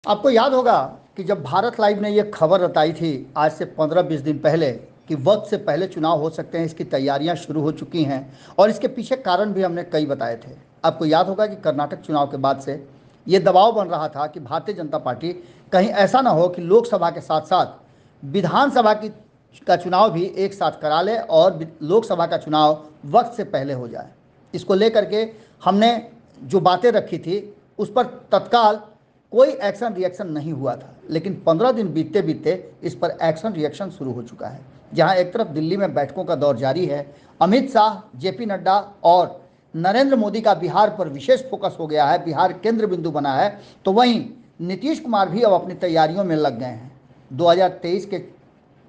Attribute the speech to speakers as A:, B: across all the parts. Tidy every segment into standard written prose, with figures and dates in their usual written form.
A: आपको याद होगा कि जब भारत लाइव ने यह खबर बताई थी आज से 15-20 दिन पहले कि वक्त से पहले चुनाव हो सकते हैं, इसकी तैयारियां शुरू हो चुकी हैं और इसके पीछे कारण भी हमने कई बताए थे। आपको याद होगा कि कर्नाटक चुनाव के बाद से ये दबाव बन रहा था कि भारतीय जनता पार्टी कहीं ऐसा ना हो कि लोकसभा के साथ साथ विधानसभा का चुनाव भी एक साथ करा ले और लोकसभा का चुनाव वक्त से पहले हो जाए। इसको लेकर के हमने जो बातें रखी थी उस पर तत्काल कोई एक्शन रिएक्शन नहीं हुआ था, लेकिन 15 दिन बीतते बीतते इस पर एक्शन रिएक्शन शुरू हो चुका है। जहां एक तरफ दिल्ली में बैठकों का दौर जारी है, अमित शाह, जेपी नड्डा और नरेंद्र मोदी का बिहार पर विशेष फोकस हो गया है, बिहार केंद्र बिंदु बना है, तो वहीं नीतीश कुमार भी अब अपनी तैयारियों में लग गए हैं। 2023 के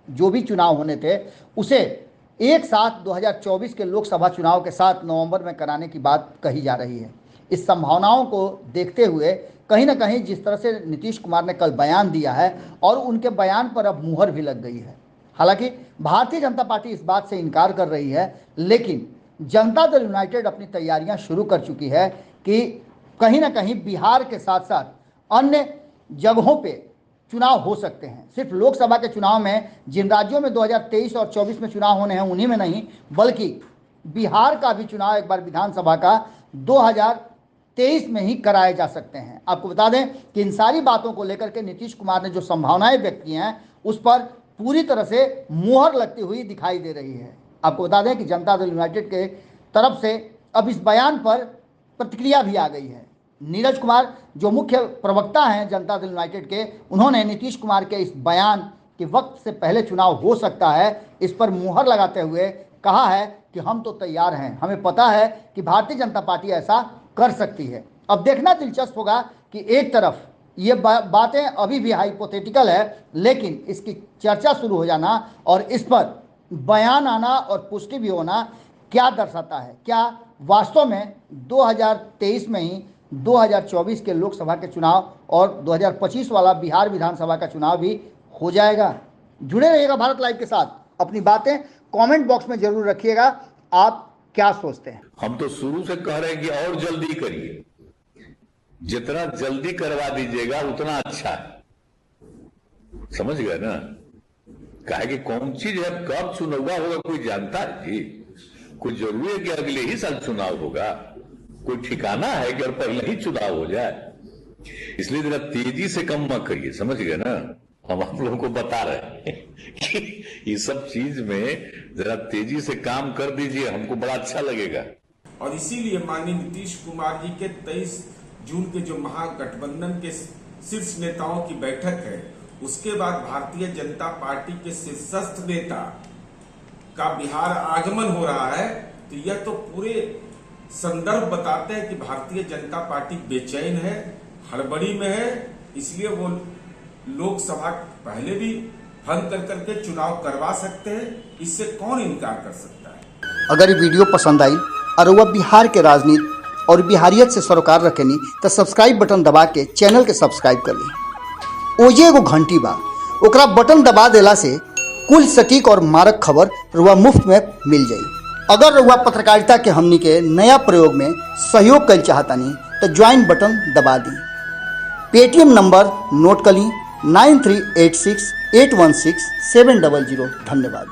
A: जो भी चुनाव होने थे उसे एक साथ 2024 के लोकसभा चुनाव के साथ नवंबर में कराने की बात कही जा रही है। इस संभावनाओं को देखते हुए कहीं ना कहीं जिस तरह से नीतीश कुमार ने कल बयान दिया है और उनके बयान पर अब मुहर भी लग गई है। हालांकि भारतीय जनता पार्टी इस बात से इनकार कर रही है, लेकिन जनता दल यूनाइटेड अपनी तैयारियां शुरू कर चुकी है कि कहीं ना कहीं बिहार के साथ साथ अन्य जगहों पे चुनाव हो सकते हैं। सिर्फ लोकसभा के चुनाव में जिन राज्यों में 2023 और 24 में चुनाव होने हैं उन्हीं में नहीं, बल्कि बिहार का भी चुनाव एक बार विधानसभा का 2023 में ही कराए जा सकते हैं। आपको बता दें कि इन सारी बातों को लेकर के नीतीश कुमार ने जो संभावनाएं व्यक्त की हैं उस पर पूरी तरह से मुहर लगती हुई दिखाई दे रही है। आपको बता दें कि जनता दल यूनाइटेड के तरफ से अब इस बयान पर प्रतिक्रिया भी आ गई है। नीरज कुमार जो मुख्य प्रवक्ता हैं जनता दल यूनाइटेड के, उन्होंने नीतीश कुमार के इस बयान कि वक्त से पहले चुनाव हो सकता है इस पर मुहर लगाते हुए कहा है कि हम तो तैयार हैं, हमें पता है कि भारतीय जनता पार्टी ऐसा कर सकती है। अब देखना दिलचस्प होगा कि एक तरफ ये बातें अभी भी हाइपोथेटिकल है, लेकिन इसकी चर्चा शुरू हो जाना और इस पर बयान आना और पुष्टि भी होना क्या दर्शाता है। क्या वास्तव में 2023 में ही 2024 के लोकसभा के चुनाव और 2025 वाला बिहार विधानसभा का चुनाव भी हो जाएगा? जुड़े रहिएगा भारत लाइव के साथ, अपनी बातें कमेंट बॉक्स में जरूर रखिएगा। आप क्या सोचते हैं?
B: हम तो शुरू से कह रहे हैं कि और जल्दी करिए, जितना जल्दी करवा दीजिएगा उतना अच्छा है, समझ गए ना? कहे कि कौन चीज है, कब चुनाव होगा कोई जानता है जी? कुछ जरूरी है कि अगले ही साल चुनाव होगा? कोई ठिकाना है कि और पहले ही चुनाव हो जाए? इसलिए जरा तेजी से कम मत करिए, समझ गए ना? हम आप लोगों को बता रहे हैं कि ये सब चीज में जरा तेजी से काम कर दीजिए, हमको बड़ा अच्छा लगेगा।
C: और इसीलिए माननीय नीतीश कुमार जी के 23 जून के जो महागठबंधन के शीर्ष नेताओं की बैठक है, उसके बाद भारतीय जनता पार्टी के शीर्षस्थ नेता का बिहार आगमन हो रहा है। तो यह तो पूरे संदर्भ बताते हैं कि भारतीय जनता पार्टी बेचैन है, हड़बड़ी में है, इसलिए वो लोकसभा पहले भी भंग कर करके चुनाव करवा सकते हैं। इससे कौन इनकार कर सकता है?
A: अगर ये वीडियो पसंद आई और वह बिहार के राजनीति और बिहारियत से सरोकार रखेनी तो सब्सक्राइब बटन दबा के चैनल के सब्सक्राइब कर ली। ओजे एगो घंटी बा, ओकरा बटन दबा देला से कुल सटीक और मारक खबर रुआ मुफ्त में मिल जाई। अगर रुआ पत्रकारिता के हमनी के नया प्रयोग में सहयोग कर चाहतानी तो ज्वाइन बटन दबा दी। पेटीएम नंबर नोट कर ली 9386816700। धन्यवाद।